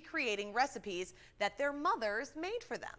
recreating recipes that their mothers made for them.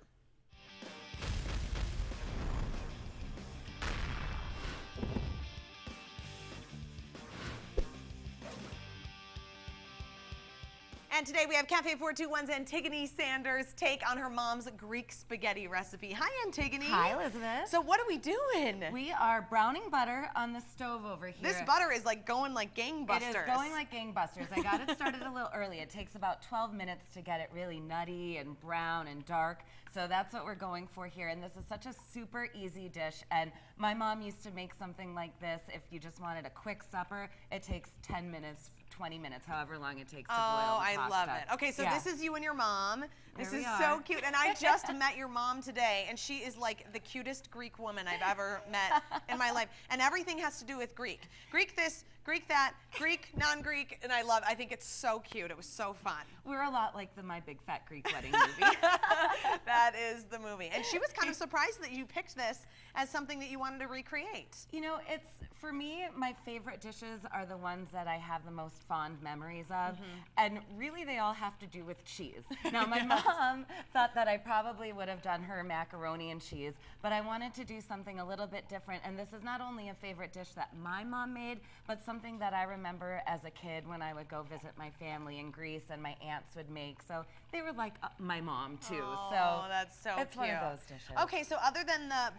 And today we have Cafe 421's Antigoni Sander's take on her mom's Greek spaghetti recipe. Hi, Antigoni. Hi, Elizabeth. So what are we doing? We are browning butter on the stove over here. This butter is like going like gangbusters. It is going like gangbusters. I got it started a little early. It takes about 12 minutes to get it really nutty and brown and dark. So that's what we're going for here. And this is such a super easy dish. And my mom used to make something like this. If you just wanted a quick supper, it takes 10 minutes, 20 minutes, however long it takes to boil the pasta. I love it. Okay, so this is you and your mom. This is are. so cute. And I just met your mom today, and she is like the cutest Greek woman I've ever met in my life. And everything has to do with Greek. Greek this, Greek that, Greek, non-Greek, and I think it's so cute. It was so fun. We're a lot like the My Big Fat Greek Wedding movie. That is the movie. And she was kind of surprised that you picked this as something that you wanted to recreate. You know, it's, for me, my favorite dishes are the ones that I have the most fond memories of. And really, they all have to do with cheese. Now, my mom thought that I probably would have done her macaroni and cheese, but I wanted to do something a little bit different. And this is not only a favorite dish that my mom made, but something that I remember as a kid when I would go visit my family in Greece and my aunts would make. So they were like my mom, too. Oh, so that's so it's cute. one of those dishes. Okay, so other than the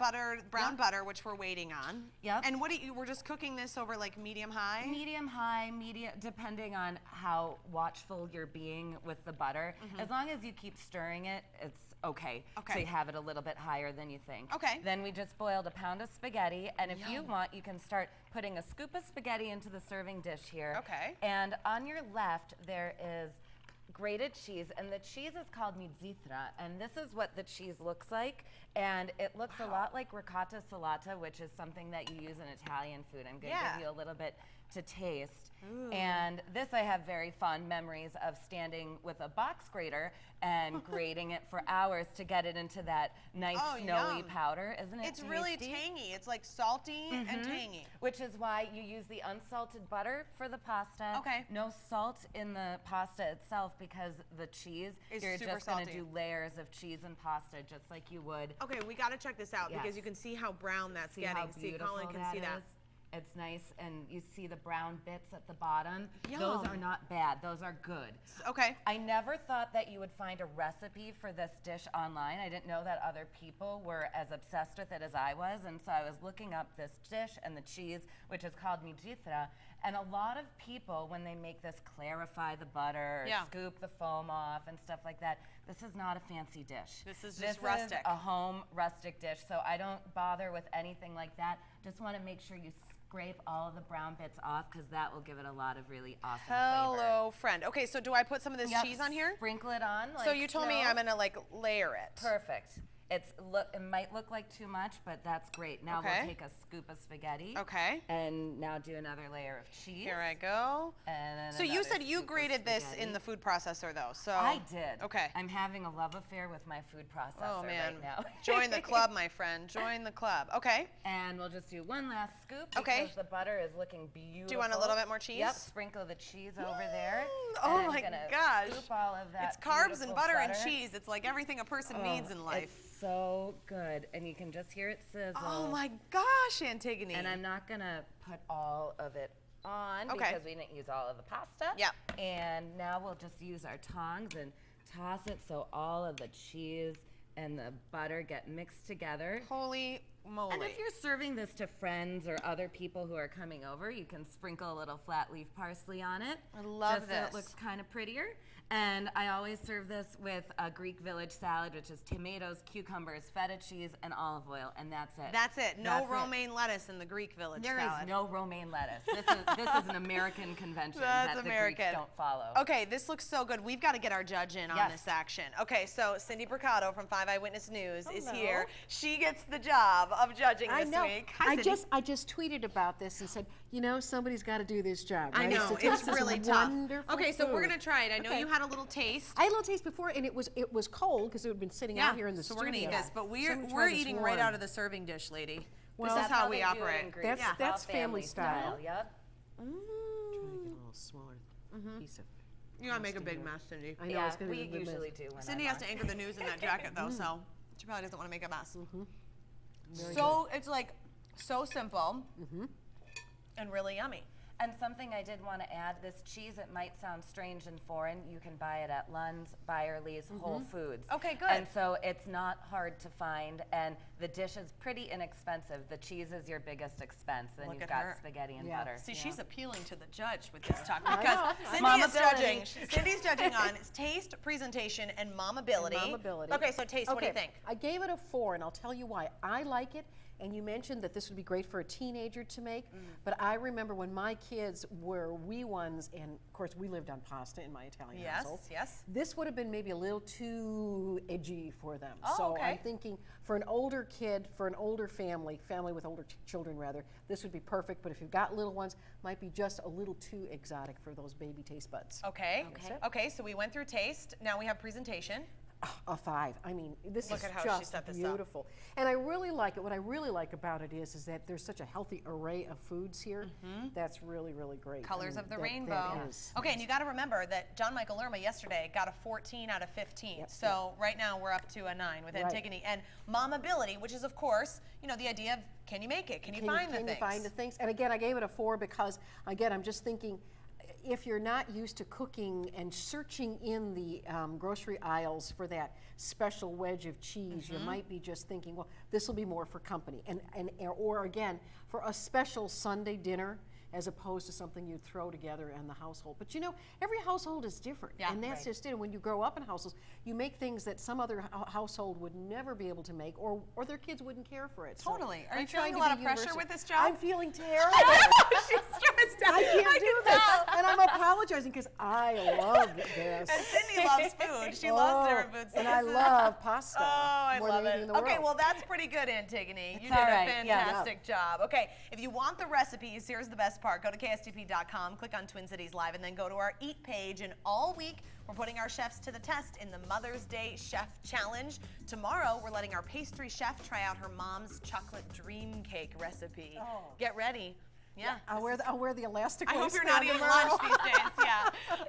brown butter, which we're waiting on, Yep. and we're just cooking this over like medium high? Medium, high, medium, depending on how watchful you're being with the butter. As long as you keep stirring it, it's okay to have it a little bit higher than you think. Okay. Then we just boiled a pound of spaghetti, and if you want, you can start putting a scoop of spaghetti into the serving dish here. Okay. And on your left, there is grated cheese, and the cheese is called Mizithra, and this is what the cheese looks like, and it looks a lot like ricotta salata, which is something that you use in Italian food. I'm going to give you a little bit to taste. Ooh. And this I have very fond memories of standing with a box grater and grating it for hours to get it into that nice snowy powder. Isn't it It's tasty? really tangy. It's like salty and tangy. Which is why you use the unsalted butter for the pasta. Okay. No salt in the pasta itself because the cheese, you're super just going to salty. do layers of cheese and pasta just like you would. Okay, we got to check this out because Yes. you can see how brown that's See getting. how See, beautiful Colin can see that. is? It's nice, and you see the brown bits at the bottom. Yum. Those are not bad. Those are good. Okay. I never thought that you would find a recipe for this dish online. I didn't know that other people were as obsessed with it as I was, and so I was looking up this dish and the cheese, which is called Mizithra, and a lot of people, when they make this, clarify the butter, or scoop the foam off and stuff like that. This is not a fancy dish. This is just rustic. This is a home rustic dish, so I don't bother with anything like that. Just want to make sure you scrape all of the brown bits off because that will give it a lot of really awesome flavor. Hello, friend. Okay, so do I put some of this cheese on here? Sprinkle it on. Like So you told me I'm gonna like layer it. Perfect. It might look like too much, but that's great. Now we'll take a scoop of spaghetti. Okay. And now do another layer of cheese. Here I go. And then so you another said you scoop of grated this spaghetti. in the food processor though, so. I did. Okay. I'm having a love affair with my food processor right now. Join the club, my friend. Join the club. Okay. And we'll just do one last scoop Okay. because the butter is looking beautiful. Do you want a little bit more cheese? Yep. Sprinkle the cheese over there. Oh and my I'm gonna gosh. Scoop all of that. It's carbs and beautiful butter and cheese. It's like everything a person needs in life. It's so good, and you can just hear it sizzle. Oh my gosh, Antigoni. And I'm not gonna put all of it on because we didn't use all of the pasta. Yep. And now we'll just use our tongs and toss it so all of the cheese and the butter get mixed together. Holy moly. And if you're serving this to friends or other people who are coming over, you can sprinkle a little flat leaf parsley on it. I love just this. so it looks kind of prettier. And I always serve this with a Greek village salad, which is tomatoes, cucumbers, feta cheese, and olive oil, and that's it. That's it. No romaine lettuce in the Greek village There salad. is no romaine lettuce. This is an American convention that the Greeks don't follow. Okay, this looks so good. We've got to get our judge in on this action. Okay, so Cindy Bricado from 5 Eyewitness News is here. She gets the job of judging this week. Hi, Cindy. I just tweeted about this and said, you know, somebody's got to do this job. Right? I know, So it's this is really tough. wonderful Okay, so we're food. going to try it. I know you had a little taste. I had a little taste before, and it was cold because it had been sitting out here in the so studio. we're gonna eat this, but So we're we tried this eating right warm. out of the serving dish, lady. Well, this is That's how we they do it operate. in Greece. That's- It's all that's family style. Yep. Try to get a little smaller piece of You gotta make a big mess, Cindy. I know Yeah, it's going to we be a big mess. usually do. When Cindy I'm has to on. anchor the news in that jacket though, so she probably doesn't want to make a mess. Very So it's like so simple and really yummy. And something I did want to add, this cheese, it might sound strange and foreign. You can buy it at Lund's, Byerly's, Whole Foods. Okay, good. And so it's not hard to find, and the dish is pretty inexpensive. The cheese is your biggest expense. Then Look you've at got her. spaghetti and Yeah. butter. See, Yeah. she's appealing to the judge with this talk I because know. Cindy Mom is judging. ability. Cindy's judging on taste, presentation, and mom ability. Mom ability. Okay, so taste. What do you think? I gave it a 4, and I'll tell you why. I like it, and you mentioned that this would be great for a teenager to make, but I remember when my kids were wee ones, and of course we lived on pasta in my Italian household. Yes. This would have been maybe a little too edgy for them. Oh, so okay. I'm thinking for an older kid, for an older family with older children rather, this would be perfect. But if you've got little ones, might be just a little too exotic for those baby taste buds. Okay. Okay. Okay, so we went through taste. Now we have presentation. A 5. I mean, this Look is at how she just set this up. beautiful. And I really like it. What I really like about it is that there's such a healthy array of foods here. That's really, really great. Colors I mean, of the that rainbow. is. Okay, and you got to remember that John Michael Lerma yesterday got a 14 out of 15. Yep, So right now we're up to a 9 with Right. Antigoni. And mom ability, which is of course, the idea of can you make it? Can you find the Can things? you find the things? And again, I gave it a 4 because, again, I'm just thinking, if you're not used to cooking and searching in the grocery aisles for that special wedge of cheese, you might be just thinking, well, this will be more for company, or again, for a special Sunday dinner, as opposed to something you'd throw together in the household. But every household is different, Yeah, and that's right. just it. And when you grow up in households, you make things that some other household would never be able to make, or their kids wouldn't care for it. So Totally. Are I'm you trying feeling a to lot be of pressure universal. with this job? I'm feeling terrible. She's stressed out. I can't can do this. tell. And I'm apologizing because I love this. And Cindy loves food. She loves different foods. And I love pasta. Oh, I more love than anything it. in the Okay, world. well, that's pretty good, Antigoni. You It's did all a right, yes. fantastic job. Okay, if you want the recipes, here's the best part. Go to KSTP.com, click on Twin Cities Live, and then go to our Eat page. And all week, we're putting our chefs to the test in the Mother's Day Chef Challenge. Tomorrow, we're letting our pastry chef try out her mom's chocolate dream cake recipe. Oh. Get ready. Yeah. I'll wear the elastic I hope you're waistband not eating tomorrow. lunch these days. Yeah. All right.